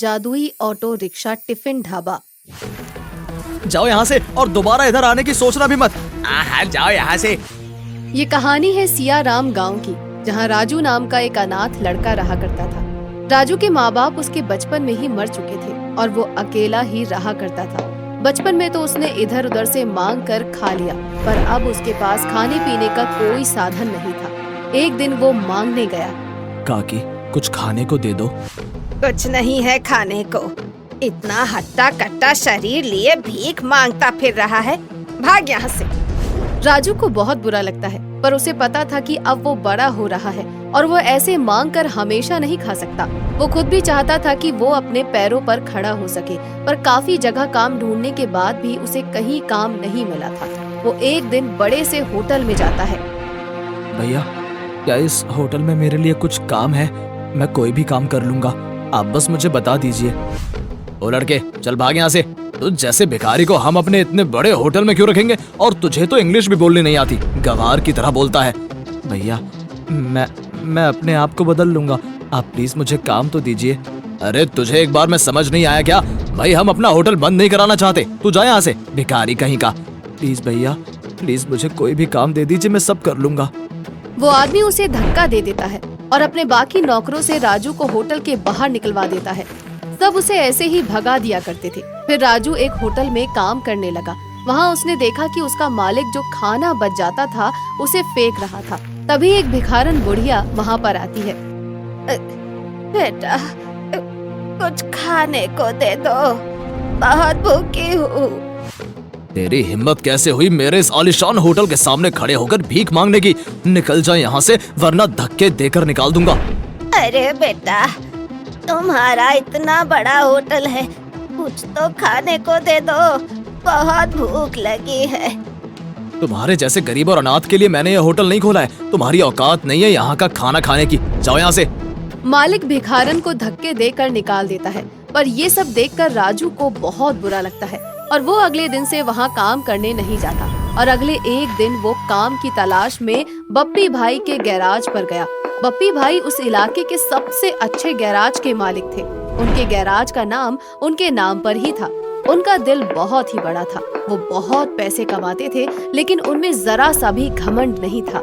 जादुई auto rickshaw tiffin dhaba. जाओ यहाँ से और दोबारा इधर आने की सोचना भी मत। जाओ यहाँ से। ये कहानी है सियाराम गांव की, जहाँ राजू नाम का एक अनाथ लड़का रहा करता था। राजू के माँ बाप उसके बचपन में ही मर चुके थे और वो अकेला ही रहा करता था। बचपन में तो उसने इधर उधर से मांग कर खा लिया, पर अब उसके पास खाने पीने का कोई साधन नहीं था। एक दिन वो मांगने गया। काकी, कुछ खाने को दे दो। कुछ नहीं है खाने को। इतना हट्टा कट्टा शरीर लिए भीख मांगता फिर रहा है। भाग यहाँ से। राजू को बहुत बुरा लगता है, पर उसे पता था कि अब वो बड़ा हो रहा है और वो ऐसे मांग कर हमेशा नहीं खा सकता। वो खुद भी चाहता था कि वो अपने पैरों पर खड़ा हो सके, पर काफी जगह काम ढूंढने के बाद भी उसे कहीं काम नहीं मिला था। वो एक दिन बड़े से होटल में जाता है। भैया, क्या इस होटल में मेरे लिए कुछ काम है? मैं कोई भी काम कर लूंगा, आप बस मुझे बता दीजिए। ओ लड़के, चल भाग यहाँ से। तुझ जैसे भिखारी को हम अपने इतने बड़े होटल में क्यों रखेंगे? और तुझे तो इंग्लिश भी बोलनी नहीं आती, गवार की तरह बोलता है। भैया, मैं अपने आप को बदल लूंगा, आप प्लीज मुझे काम तो दीजिए। अरे तुझे एक बार में समझ नहीं आया क्या? भाई हम अपना होटल बंद नहीं कराना चाहते, तू जा यहाँ से, भिखारी कहीं का। प्लीज भैया, प्लीज मुझे कोई भी काम दे दीजिए, मैं सब कर लूंगा। वो आदमी उसे धक्का दे देता है और अपने बाकी नौकरों से राजू को होटल के बाहर निकलवा देता है। सब उसे ऐसे ही भगा दिया करते थे। फिर राजू एक होटल में काम करने लगा। वहाँ उसने देखा कि उसका मालिक जो खाना बच जाता था उसे फेंक रहा था। तभी एक भिखारन बुढ़िया वहाँ पर आती है। बेटा, कुछ खाने को दे दो, बहुत भूखी हूँ। तेरी हिम्मत कैसे हुई मेरे इस आलीशान होटल के सामने खड़े होकर भीख मांगने की? निकल जा यहाँ से, वरना धक्के देकर निकाल दूंगा। अरे बेटा, तुम्हारा इतना बड़ा होटल है, कुछ तो खाने को दे दो, बहुत भूख लगी है। तुम्हारे जैसे गरीब और अनाथ के लिए मैंने ये होटल नहीं खोला है। तुम्हारी औकात नहीं है यहाँ का खाना खाने की, जाओ यहाँ से। मालिक भिखारन को धक्के देकर निकाल देता है, पर ये सब देखकर राजू को बहुत बुरा लगता है और वो अगले दिन से वहाँ काम करने नहीं जाता। और अगले एक दिन वो काम की तलाश में बप्पी भाई के गैराज पर गया। बप्पी भाई उस इलाके के सबसे अच्छे गैराज के मालिक थे। उनके गैराज का नाम उनके नाम पर ही था। उनका दिल बहुत ही बड़ा था। वो बहुत पैसे कमाते थे, लेकिन उनमें जरा सा भी घमंड नहीं था।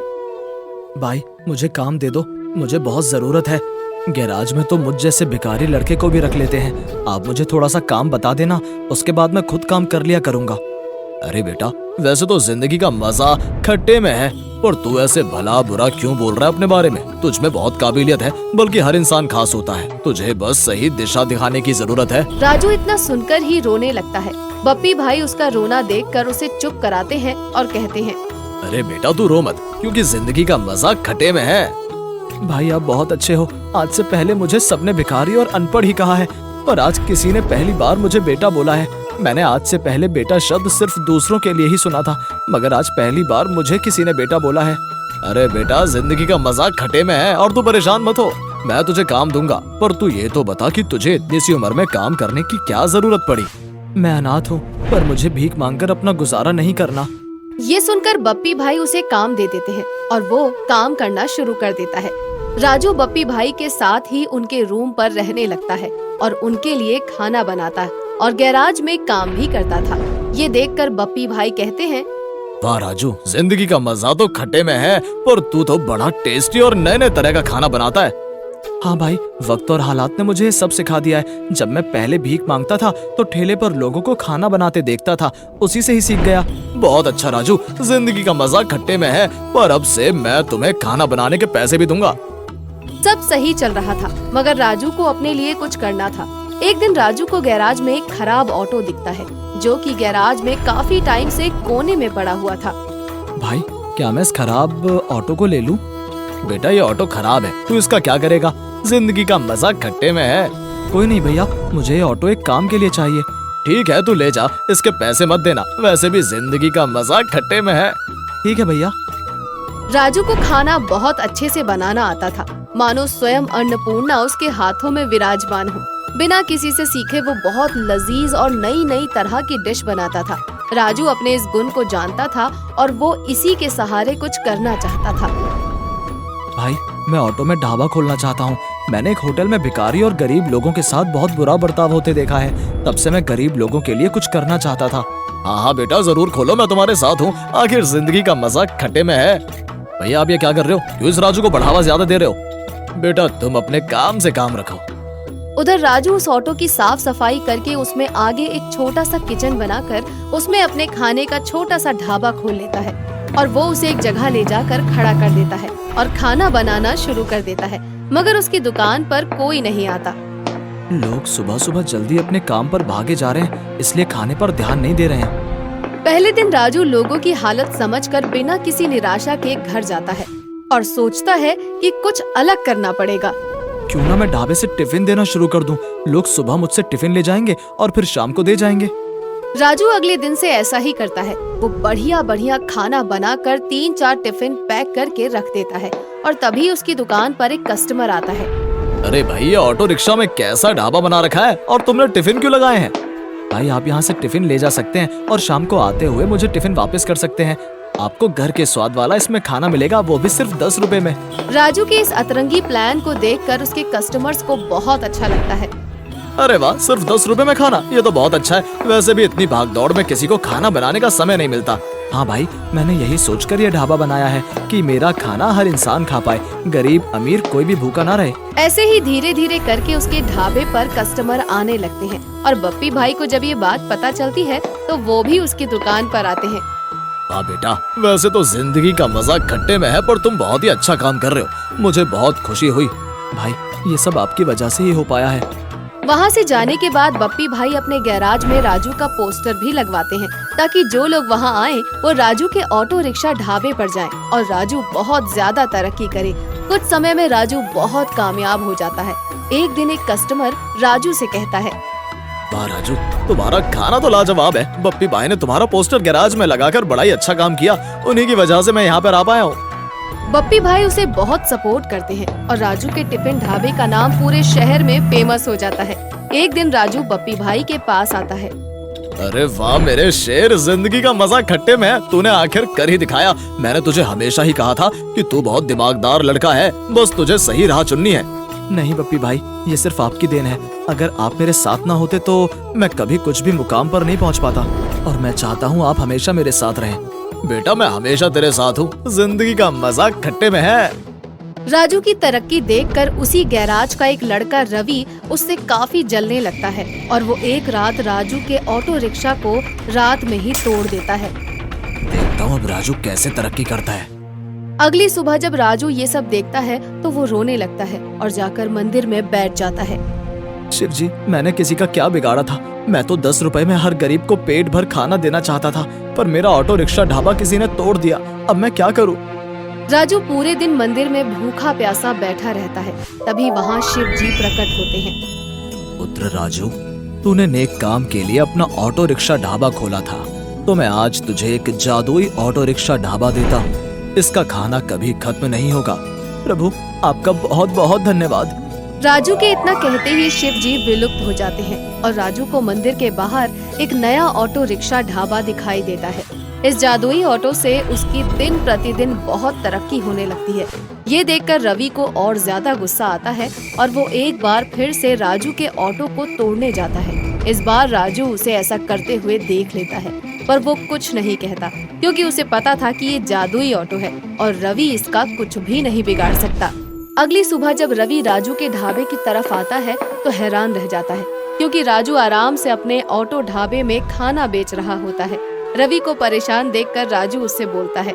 भाई, मुझे काम दे दो, मुझे बहुत जरूरत है। गैराज में तो मुझ जैसे भिखारी लड़के को भी रख लेते हैं। आप मुझे थोड़ा सा काम बता देना, उसके बाद मैं खुद काम कर लिया करूंगा। अरे बेटा, वैसे तो जिंदगी का मजा खट्टे में है, पर तू ऐसे भला बुरा क्यों बोल रहा है अपने बारे में? तुझ में बहुत काबिलियत है, बल्कि हर इंसान खास होता है। तुझे बस सही दिशा दिखाने की जरूरत है। राजू इतना सुनकर ही रोने लगता है। बप्पी भाई उसका रोना देखकर उसे चुप कराते हैं और कहते हैं, अरे बेटा तू रो मत, क्योंकि जिंदगी का मजा खट्टे में है। भाई, आप बहुत अच्छे हो। आज से पहले मुझे सबने भिखारी और अनपढ़ ही कहा है, पर आज किसी ने पहली बार मुझे बेटा बोला है। मैंने आज से पहले बेटा शब्द सिर्फ दूसरों के लिए ही सुना था, मगर आज पहली बार मुझे किसी ने बेटा बोला है। अरे बेटा, जिंदगी का मजा खट्टे में है और तू परेशान मत हो। मैं तुझे काम दूंगा, पर तू ये तो बता कि तुझे इतनी सी उम्र में काम करने की क्या जरूरत पड़ी? मैं अनाथ हूँ, पर मुझे भीख मांगकर अपना गुजारा नहीं करना। ये सुनकर बप्पी भाई उसे काम दे देते हैं और वो काम करना शुरू कर देता है। राजू बप्पी भाई के साथ ही उनके रूम पर रहने लगता है और उनके लिए खाना बनाता है और गैराज में काम भी करता था। ये देखकर बप्पी भाई कहते हैं, वाह राजू, जिंदगी का मजा तो खट्टे में है, पर तू तो बड़ा टेस्टी और नए नए तरह का खाना बनाता है। हाँ भाई, वक्त और हालात ने मुझे सब सिखा दिया है। जब मैं पहले भीख मांगता था तो ठेले पर लोगों को खाना बनाते देखता था, उसी से ही सीख गया। बहुत अच्छा राजू, जिंदगी का मजा खट्टे में है, पर अब से मैं तुम्हें खाना बनाने के पैसे भी दूंगा। सब सही चल रहा था, मगर राजू को अपने लिए कुछ करना था। एक दिन राजू को गैराज में एक खराब ऑटो दिखता है, जो कि गैराज में काफी टाइम से कोने में पड़ा हुआ था। भाई, क्या मैं इस खराब ऑटो को ले लूं? बेटा, ये ऑटो खराब है, तू इसका क्या करेगा? जिंदगी का मजा खट्टे में है। कोई नहीं भैया, मुझे ये ऑटो एक काम के लिए चाहिए। ठीक है, तू ले जा, इसके पैसे मत देना, वैसे भी जिंदगी का मजा खट्टे में है। ठीक है भैया। राजू को खाना बहुत अच्छे से बनाना आता था, मानो स्वयं अन्नपूर्णा उसके हाथों में विराजमान हो। बिना किसी से सीखे वो बहुत लजीज और नई नई तरह की डिश बनाता था। राजू अपने इस गुण को जानता था और वो इसी के सहारे कुछ करना चाहता था। भाई, मैं ऑटो में ढाबा खोलना चाहता हूँ। मैंने एक होटल में भिखारी और गरीब लोगों के साथ बहुत बुरा बर्ताव होते देखा है। तब से मैं गरीब लोगों के लिए कुछ करना चाहता था। हाँ हाँ बेटा, जरूर खोलो, मैं तुम्हारे साथ हूँ। आखिर जिंदगी का मजा खट्टे में है। भैया आप ये क्या कर रहे हो? क्यों इस राजू को बढ़ावा ज्यादा दे रहे हो? बेटा तुम अपने काम से काम रखो। उधर राजू उस ऑटो की साफ सफाई करके उसमें आगे एक छोटा सा किचन बनाकर उसमें अपने खाने का छोटा सा ढाबा खोल लेता है और वो उसे एक जगह ले जाकर खड़ा कर देता है और खाना बनाना शुरू कर देता है। मगर उसकी दुकान पर कोई नहीं आता। लोग सुबह सुबह जल्दी अपने काम पर भागे जा रहे हैं, इसलिए खाने पर ध्यान नहीं दे रहे हैं। पहले दिन राजू लोगों की हालत समझकर बिना किसी निराशा के घर जाता है और सोचता है कि कुछ अलग करना पड़ेगा। क्यों ना मैं ढाबे से टिफिन देना शुरू कर दूं। लोग सुबह मुझसे टिफिन ले जाएंगे और फिर शाम को दे जाएंगे। राजू अगले दिन से ऐसा ही करता है। वो बढ़िया बढ़िया खाना बनाकर 3-4 टिफिन पैक करके रख देता है और तभी उसकी दुकान पर एक कस्टमर आता है। अरे भाई, ये ऑटो रिक्शा में कैसा ढाबा बना रखा है और तुमने टिफिन क्यों लगाए हैं? भाई आप यहाँ से टिफिन ले जा सकते हैं और शाम को आते हुए मुझे टिफिन वापस कर सकते हैं। आपको घर के स्वाद वाला इसमें खाना मिलेगा, वो भी सिर्फ 10 रुपए में। राजू के इस अतरंगी प्लान को देखकर उसके कस्टमर्स को बहुत अच्छा लगता है। अरे वाह, सिर्फ 10 रुपए में खाना, ये तो बहुत अच्छा है। वैसे भी इतनी भाग दौड़ में किसी को खाना बनाने का समय नहीं मिलता। हाँ भाई, मैंने यही सोचकर ये ढाबा बनाया है कि मेरा खाना हर इंसान खा पाए, गरीब अमीर कोई भी भूखा ना रहे। ऐसे ही धीरे धीरे करके उसके ढाबे पर कस्टमर आने लगते हैं और बप्पी भाई को जब ये बात पता चलती है तो वो भी उसकी दुकान पर आते हैं। हाँ बेटा, वैसे तो जिंदगी का मजा खट्टे में है, पर तुम बहुत ही अच्छा काम कर रहे हो। मुझे बहुत खुशी हुई। भाई ये सब आपकी वजह से ही हो पाया है। वहाँ से जाने के बाद बप्पी भाई अपने गैराज में राजू का पोस्टर भी लगवाते हैं ताकि जो लोग वहाँ आए वो राजू के ऑटो रिक्शा ढाबे पर जाएं और राजू बहुत ज्यादा तरक्की करे। कुछ समय में राजू बहुत कामयाब हो जाता है। एक दिन एक कस्टमर राजू से कहता है, वाह राजू, तुम्हारा खाना तो लाजवाब है। बप्पी भाई ने तुम्हारा पोस्टर गैराज में लगाकर बड़ा ही अच्छा काम किया। उन्हीं की वजह से मैं यहाँ पर आ पाया हूँ। बप्पी भाई उसे बहुत सपोर्ट करते हैं और राजू के टिफिन ढाबे का नाम पूरे शहर में फेमस हो जाता है। एक दिन राजू बप्पी भाई के पास आता है। अरे वाह मेरे शेर, जिंदगी का मजा खट्टे में है। तूने आखिर कर ही दिखाया। मैंने तुझे हमेशा ही कहा था कि तू बहुत दिमागदार लड़का है, बस तुझे सही राह चुननी है। नहीं बप्पी भाई, ये सिर्फ आपकी देन है। अगर आप मेरे साथ ना होते तो मैं कभी कुछ भी मुकाम पर नहीं पहुंच पाता और मैं चाहता हूं आप हमेशा मेरे साथ रहें। बेटा मैं हमेशा तेरे साथ हूँ। जिंदगी का मजा खट्टे में है। राजू की तरक्की देखकर उसी गैराज का एक लड़का रवि उससे काफी जलने लगता है और वो एक रात राजू के ऑटो रिक्शा को रात में ही तोड़ देता है। देखता हूँ अब राजू कैसे तरक्की करता है। अगली सुबह जब राजू ये सब देखता है तो वो रोने लगता है और जाकर मंदिर में बैठ जाता है। शिव जी, मैंने किसी का क्या बिगाड़ा था? मैं तो 10 रुपए में हर गरीब को पेट भर खाना देना चाहता था, पर मेरा ऑटो रिक्शा ढाबा किसी ने तोड़ दिया। अब मैं क्या करूं? राजू पूरे दिन मंदिर में भूखा प्यासा बैठा रहता है। तभी वहाँ शिव जी प्रकट होते हैं। पुत्र राजू, तूने नेक काम के लिए अपना ऑटो रिक्शा ढाबा खोला था, तो मैं आज तुझे एक जादुई ऑटो रिक्शा ढाबा देता हूँ। इसका खाना कभी खत्म नहीं होगा। प्रभु आपका बहुत बहुत धन्यवाद। राजू के इतना कहते ही शिव जी विलुप्त हो जाते हैं और राजू को मंदिर के बाहर एक नया ऑटो रिक्शा ढाबा दिखाई देता है। इस जादुई ऑटो से उसकी दिन प्रतिदिन बहुत तरक्की होने लगती है। ये देखकर रवि को और ज्यादा गुस्सा आता है और वो एक बार फिर से राजू के ऑटो को तोड़ने जाता है। इस बार राजू उसे ऐसा करते हुए देख लेता है, पर वो कुछ नहीं कहता क्योंकि उसे पता था कि ये जादुई ऑटो है और रवि इसका कुछ भी नहीं बिगाड़ सकता। अगली सुबह जब रवि राजू के ढाबे की तरफ आता है तो हैरान रह जाता है क्योंकि राजू आराम से अपने ऑटो ढाबे में खाना बेच रहा होता है। रवि को परेशान देखकर राजू उससे बोलता है,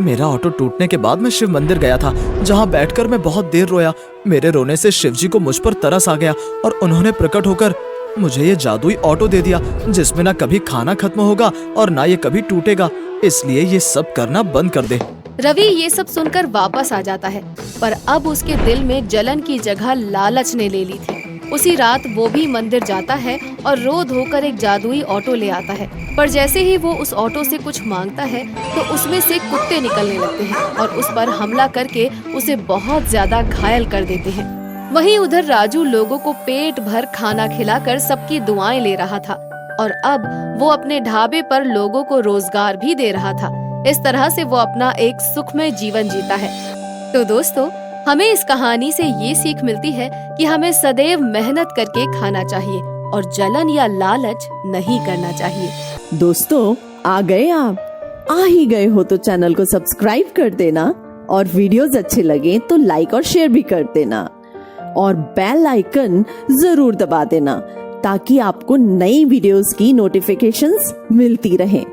मेरा ऑटो टूटने के बाद मैं शिव मंदिर गया था, जहाँ बैठकर मैं बहुत देर रोया। मेरे रोने से शिव जी को मुझ पर तरस आ गया और उन्होंने प्रकट होकर मुझे ये जादुई ऑटो दे दिया, जिसमें ना कभी खाना खत्म होगा और ना ये कभी टूटेगा। इसलिए ये सब करना बंद कर दे। रवि ये सब सुनकर वापस आ जाता है, पर अब उसके दिल में जलन की जगह लालच ने ले ली थी। उसी रात वो भी मंदिर जाता है और रो धोकर एक जादुई ऑटो ले आता है, पर जैसे ही वो उस ऑटो से कुछ मांगता है तो उसमें से कुत्ते निकलने लगते हैं और उस पर हमला करके उसे बहुत ज्यादा घायल कर देते हैं। वहीं उधर राजू लोगों को पेट भर खाना खिलाकर सबकी दुआएं ले रहा था और अब वो अपने ढाबे पर लोगों को रोजगार भी दे रहा था। इस तरह से वो अपना एक सुखमय जीवन जीता है। तो दोस्तों, हमें इस कहानी से ये सीख मिलती है कि हमें सदैव मेहनत करके खाना चाहिए और जलन या लालच नहीं करना चाहिए। दोस्तों, आ गए आप? आ ही गए हो तो चैनल को सब्सक्राइब कर देना और वीडियोस अच्छे लगे तो लाइक और शेयर भी कर देना और बेल आइकन जरूर दबा देना ताकि आपको नई वीडियोस की नोटिफिकेशंस मिलती रहें।